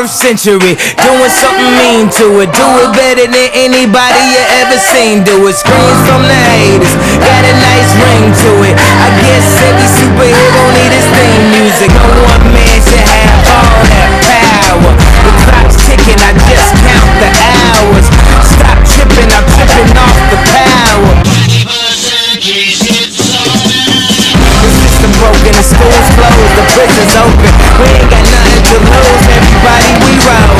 Century, doing something mean to it. Do it better than anybody you ever seen do it. Screams from the haters, got a nice ring to it. I guess every superhero need his theme music. No one man should have all that power. The clock's ticking, I just count the hours. Stop tripping, I'm tripping off the power. The system broken, the school's closed, the prison's open. We ain't got nothing to lose. Everybody we roll,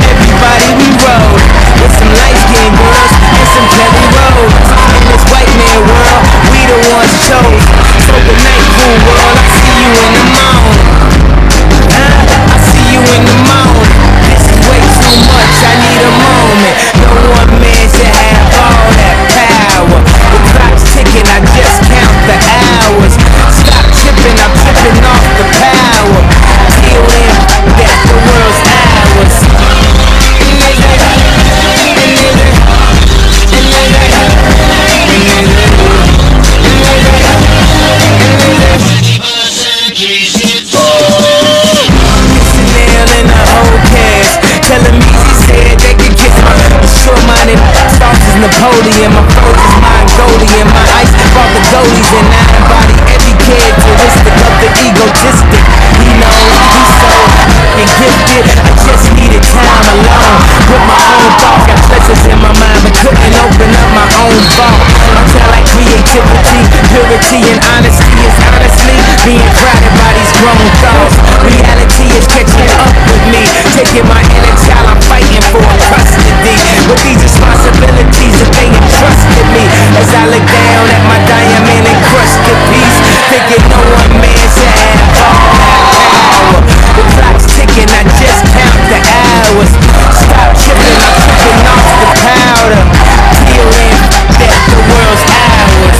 everybody we roll. With some light-skinned girls and some jelly rolls. In this white man world, we the ones chose. So good night, cool world, I see you in the morning. I see you in the morning. This is way too much, I need a moment. No one man should have all that power. The clock's ticking, I just count the hours. Stop tripping, I'm tripping off the power. Till then, that the world's ours. Telling me she said they could kiss my short-minded sauce is Napoleon. My throat is Mongolian. My ice brought the goalies and I embody every characteristic of the egotistic. He knows he's so and gifted. I just needed time alone with my own thoughts. Got treasures in my mind but couldn't open up my own vault. I'm telling like creativity, purity and honesty is honestly being crowded by these grown thoughts. Reality is catching up with me, taking my inner child, I'm fighting for custody. With these responsibilities that they entrusted me, as I look down at my diamond encrusted piece, thinking no one man should have all that power. The clock's ticking, I just count the hours. Stop tripping, I'm tripping off the powder. Till then, that the world's ours.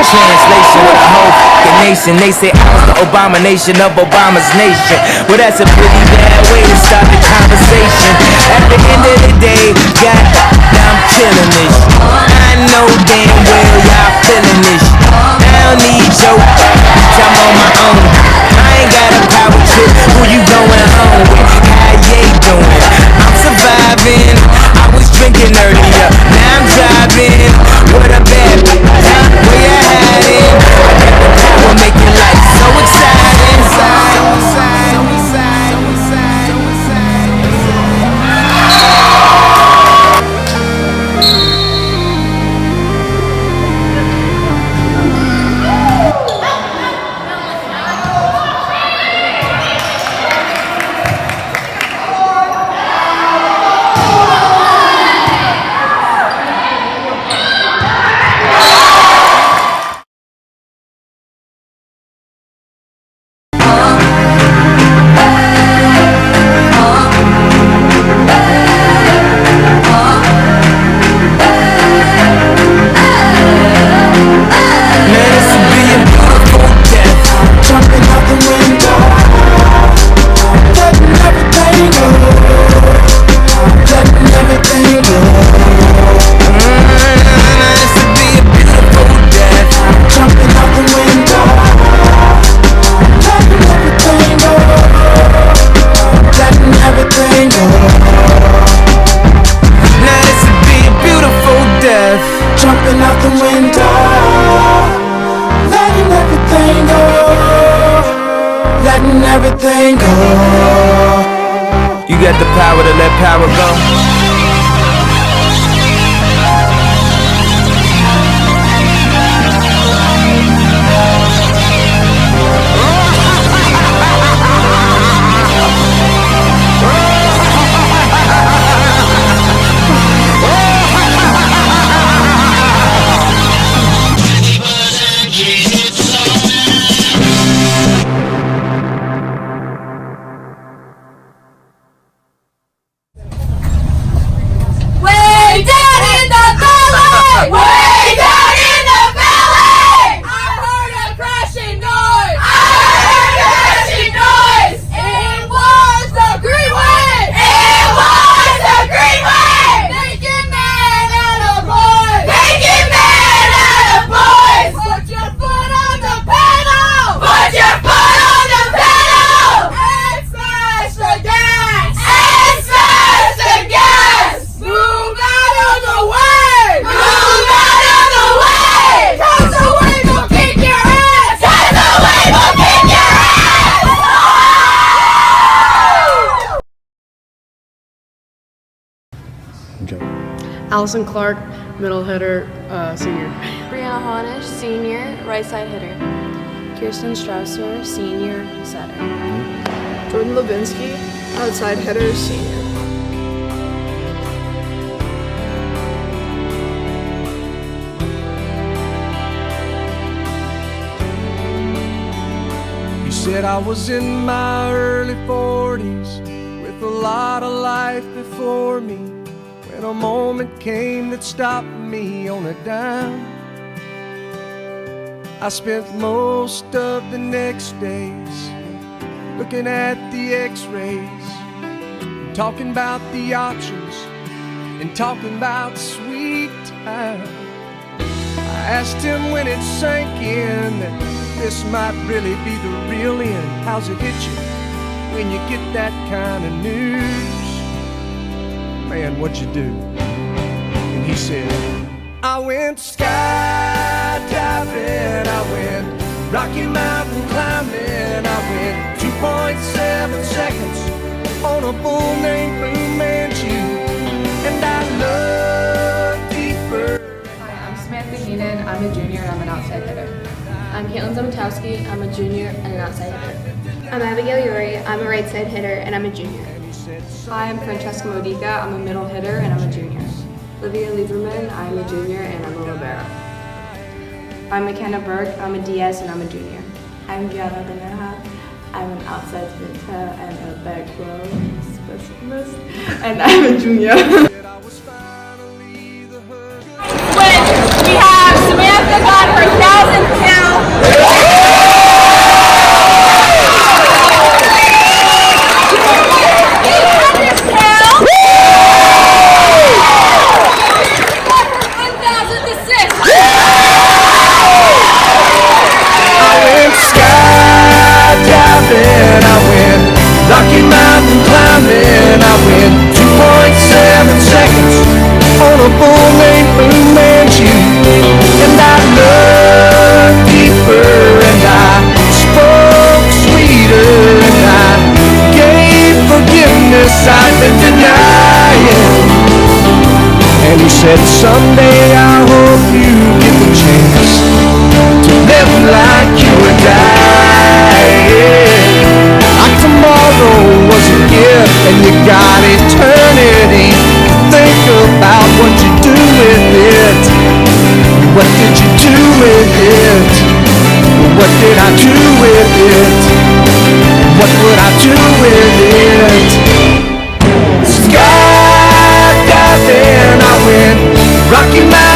Translation of the whole nation. They say I was the abomination of Obama's nation. Well, that's a pretty bad way to start the conversation. At the end of the day, God, I'm killing this. I know damn well y'all feeling this. I don't need your I'm on my own. I ain't got a power trip. Who you going home with? How you doing? I'm surviving. I was drinking earlier. Now I'm driving. What a bad where you hiding? I got the power making life so exciting. letting everything go. You got the power to let power go. Allison Clark, middle hitter, senior. Brianna Honish, senior, right side hitter. Kirsten Strausser, senior, setter. Jordan Levinsky, outside hitter, senior. You said I was in my early 40s with a lot of life before me, when a moment came that stopped me on a dime. I spent most of the next days looking at the x-rays, talking about the options and talking about sweet time. I asked him when it sank in that this might really be the real end. How's it hit you when you get that kind of news? Man, what'd you do? And he said, I went skydiving, I went Rocky Mountain climbing, I went 2.7 seconds on a bull named Blue Manchu, and I looked deeper. Hi, I'm Samantha Heenan. I'm a junior and I'm an outside hitter. I'm Caitlin Zamatowski, I'm a junior and an outside hitter. I'm Abigail Yuri. I'm a right side hitter and I'm a junior. Hi, I'm Francesca Modica. I'm a middle hitter and I'm a junior. Olivia Lieberman, I'm a junior and I'm a libero. I'm McKenna Burke. I'm a DS and I'm a junior. I'm Gianna Benaha, I'm an outside hitter and a back row specialist, and I'm a junior. We have Samantha got her 1,000th count. Rocky Mountain climbing, I went 2.7 seconds on a bull named Blue Manchu, and I looked deeper and I spoke sweeter and I gave forgiveness I've been denying. And he said, someday I hope you get the chance to live like you were dying. Like tomorrow was a gift and you got eternity. Think about what you do with it. What did you do with it? What did I do with it? What would I do with it? Skydiving, I went Rocky Mountain.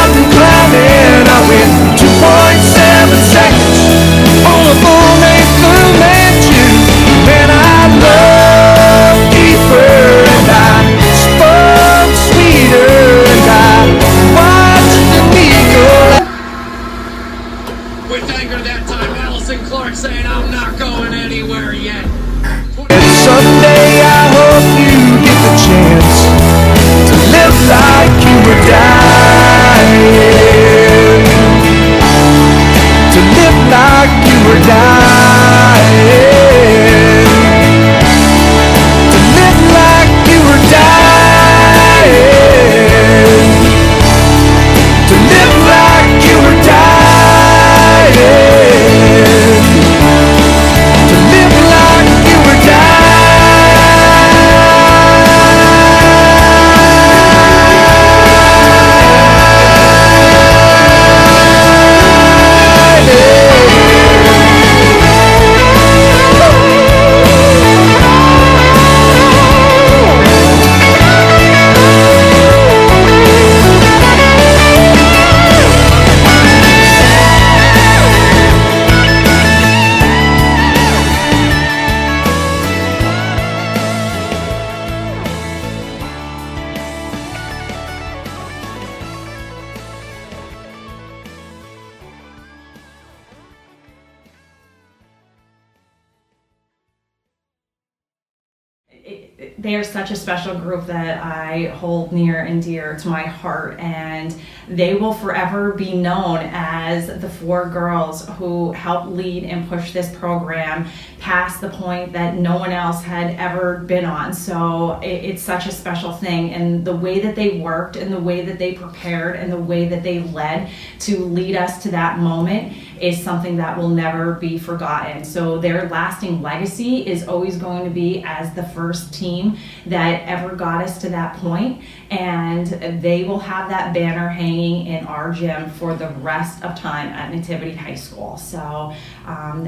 they are such a special group that I hold near and dear to my heart, and they will forever be known as the 4 girls who helped lead and push this program past the point that no one else had ever been on. So it's such a special thing, and the way that they worked and the way that they prepared and the way that they led to lead us to that moment is something that will never be forgotten. So their lasting legacy is always going to be as the first team that ever got us to that point, and they will have that banner hanging in our gym for the rest of time at Nativity High School. So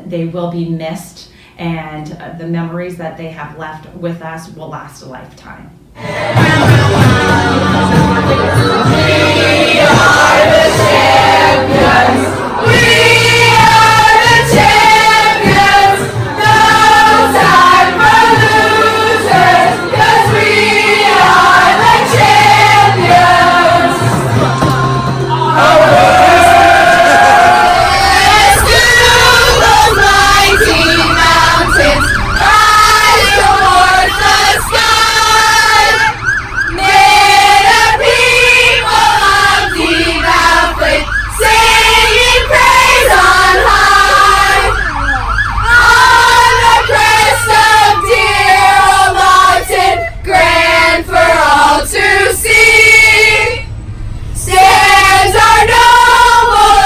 they will be missed, and the memories that they have left with us will last a lifetime. We are the champions. We are the champions. No time for losers, 'cause we are the champions. Let's do those mighty mountains, rise towards the sky. May the people of devout faith singing praise on high. On the crest of dear old mountain, grand for all to see, stands our noble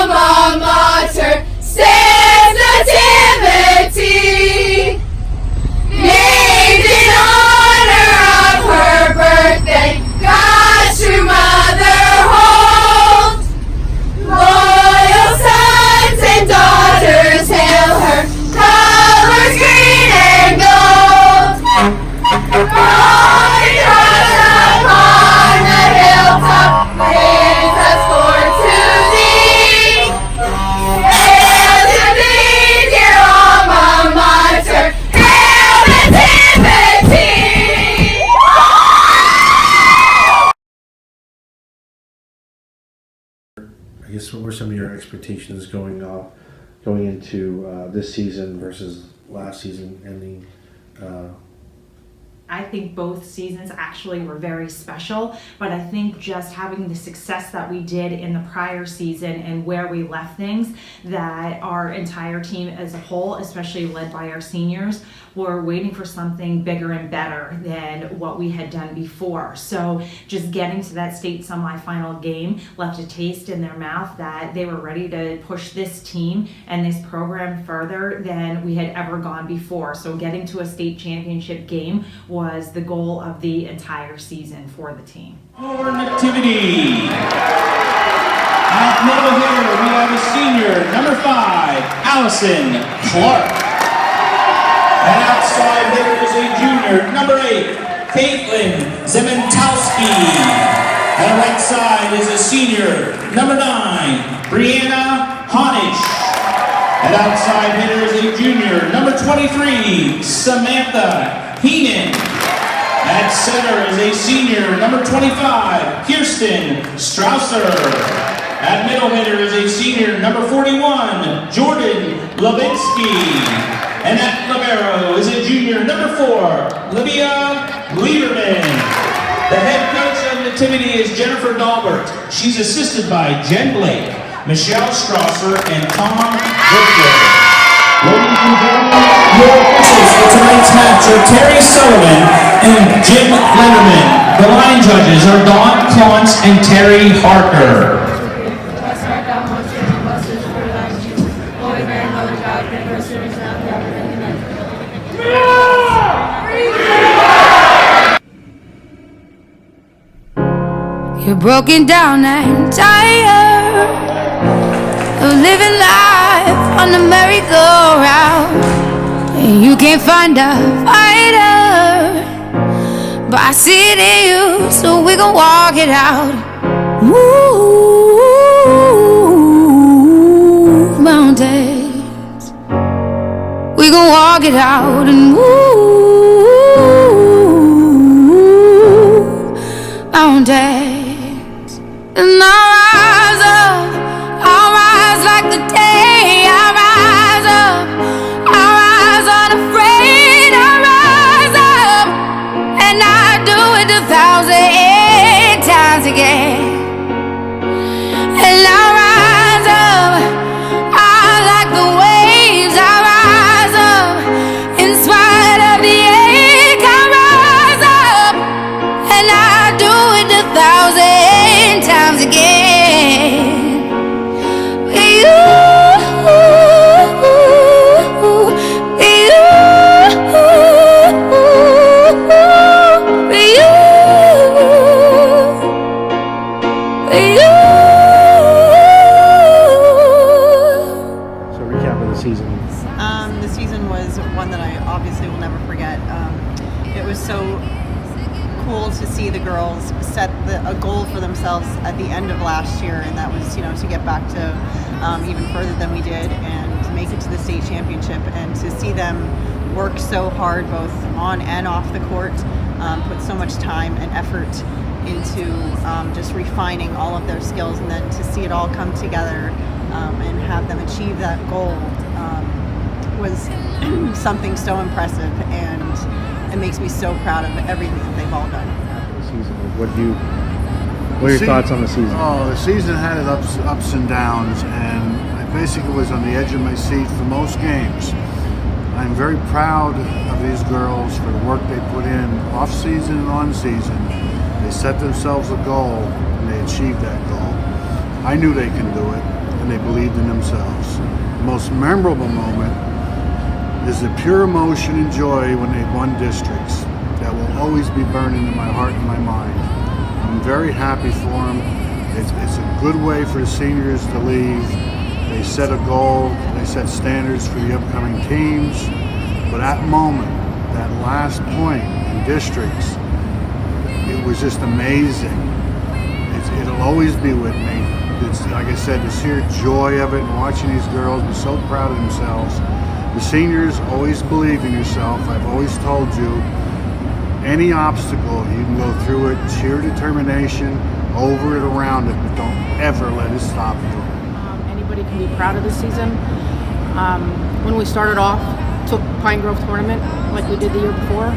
alma mater, stands Nativity. Named in honor of her birthday, God's true mother holds. Loyal sons and daughters hail her, colors green and gold. Rolling across upon the hilltop, brings us forth to thee. Hail to thee, dear alma mater, hail Nativity! I guess what were some of your expectations going into this season versus last season ending? I think both seasons actually were very special, but I think just having the success that we did in the prior season and where we left things, that our entire team as a whole, especially led by our seniors, were waiting for something bigger and better than what we had done before. So just getting to that state semifinal game left a taste in their mouth that they were ready to push this team and this program further than we had ever gone before. So getting to a state championship game was the goal of the entire season for the team. For Nativity. At middle hitter, we have a senior, number 5, Allison Clark. And outside hitter is a junior, number 8, Caitlin Zementowski. And right side is a senior, number 9, Brianna Honich. And outside hitter is a junior, number 23, Samantha Heenan. At center is a senior, number 25, Kirsten Strausser. At middle hitter is a senior, number 41, Jordan Levinsky. And at libero is a junior, number 4, Livia Lieberman. The head coach of Nativity is Jennifer Dalbert. She's assisted by Jen Blake, Michelle Strasser, and Tom Woodward. Ladies and gentlemen, your officials for tonight's match are Terry Sullivan and Jim Lenderman. The line judges are Dawn Clance and Terry Harker. You're broken down and tired of living life on the merry-go-round, and you can't find a fighter, but I see it in you, so we gon' walk it out. Move mountains, we gon' walk it out and move mountains. And I'll rise like the day. I'll rise up, I'll rise unafraid. I'll rise up, cool to see the girls set a goal for themselves at the end of last year, and that was, to get back to even further than we did and to make it to the state championship, and to see them work so hard both on and off the court, put so much time and effort into just refining all of their skills, and then to see it all come together and have them achieve that goal was something so impressive, and it makes me so proud of everything that they've all done. The season, what are your thoughts on the season? Oh, the season had its ups and downs, and I basically was on the edge of my seat for most games. I'm very proud of these girls for the work they put in off season and on season. They set themselves a goal and they achieved that goal. I knew they can do it, and they believed in themselves. The most memorable moment is the pure emotion and joy when they won districts. That will always be burned into my heart and my mind. I'm very happy for them. It's a good way for the seniors to leave. They set a goal, they set standards for the upcoming teams. But that moment, that last point in districts, it was just amazing. It'll always be with me. It's, like I said, the sheer joy of it and watching these girls be so proud of themselves. The seniors, always believe in yourself. I've always told you, any obstacle, you can go through it, sheer determination, over it, around it, but don't ever let it stop you. Anybody can be proud of this season. When we started off, took Pine Grove tournament like we did the year before.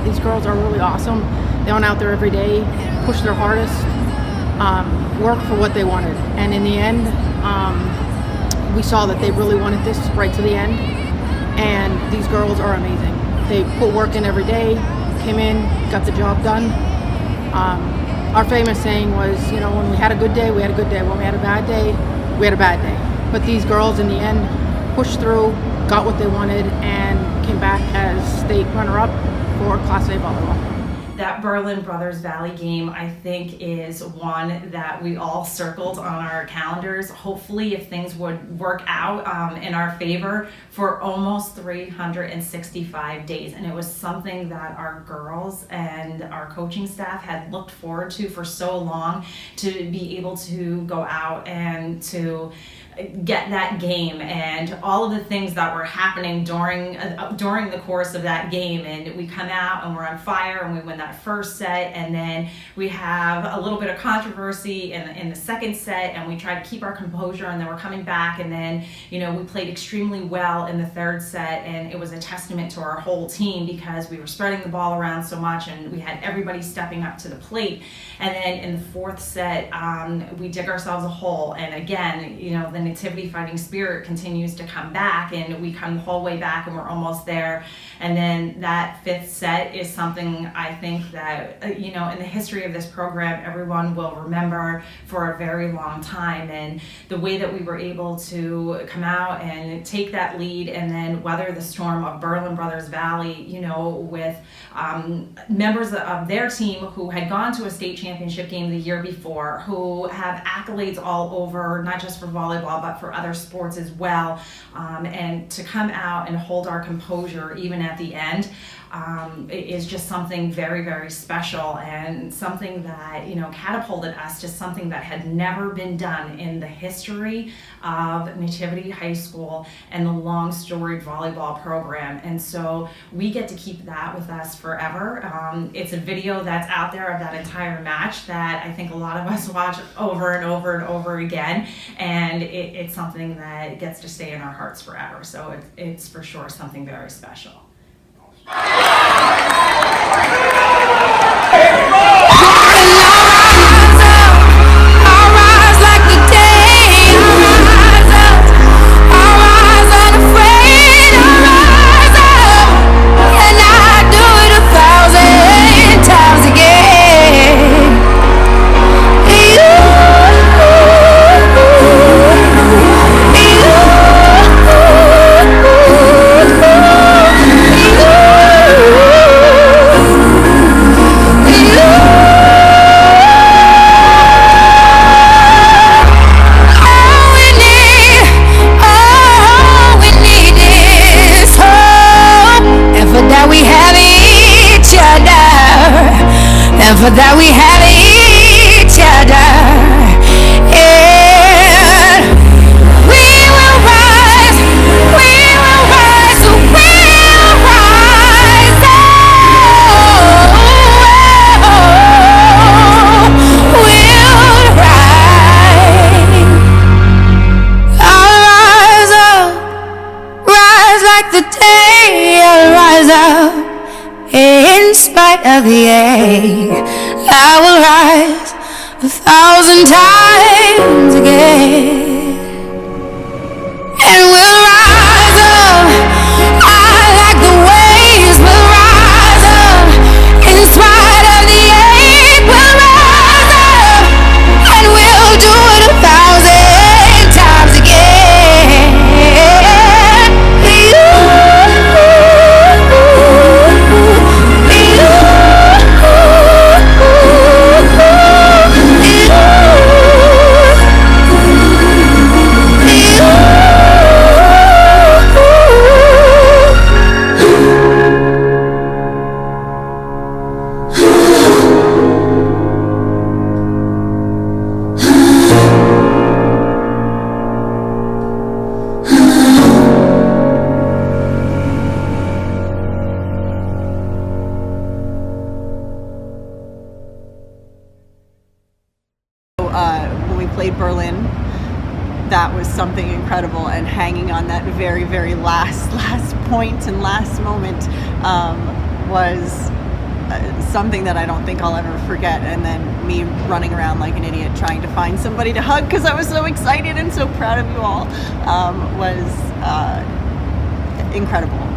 These girls are really awesome. They went out there every day, pushed their hardest, worked for what they wanted. And in the end, we saw that they really wanted this right to the end. And these girls are amazing. They put work in every day, came in, got the job done. Our famous saying was, when we had a good day, we had a good day. When we had a bad day, we had a bad day. But these girls in the end pushed through, got what they wanted, and came back as state runner-up for Class A volleyball. That Berlin Brothers Valley game, I think, is one that we all circled on our calendars. Hopefully, if things would work out in our favor, for almost 365 days. And it was something that our girls and our coaching staff had looked forward to for so long, to be able to go out and to get that game, and all of the things that were happening during the course of that game. And we come out and we're on fire and we win that first set, and then we have a little bit of controversy in the second set, and we try to keep our composure, and then we're coming back, and then we played extremely well in the third set, and it was a testament to our whole team because we were spreading the ball around so much, and we had everybody stepping up to the plate. And then in the fourth set, we dig ourselves a hole, and again, the Nativity fighting spirit continues to come back, and we come the whole way back, and we're almost there. And then that fifth set is something I think that in the history of this program, everyone will remember for a very long time. And the way that we were able to come out and take that lead, and then weather the storm of Berlin Brothers Valley, with members of their team who had gone to a state championship game the year before, who have accolades all over, not just for volleyball, but for other sports as well. And to come out and hold our composure even at the end is just something very, very special, and something that catapulted us to something that had never been done in the history of Nativity High School and the long storied volleyball program. And so we get to keep that with us forever. It's a video that's out there of that entire match that I think a lot of us watch over and over and over again, and it's something that gets to stay in our hearts forever. So it's for sure something very special. and for that we have each other. And we will rise, we will rise, so we'll rise. We'll rise. I'll rise up, rise like the day. I'll rise up in spite of the ache. I will rise 1,000 times again, and we'll rise up. I like the waves. We'll rise up in spite of the ache. We'll rise up, and we'll do it 1,000 times again. When we played Berlin, that was something incredible, and hanging on that very, very last point and last moment was something that I don't think I'll ever forget. And then me running around like an idiot trying to find somebody to hug because I was so excited and so proud of you all was incredible.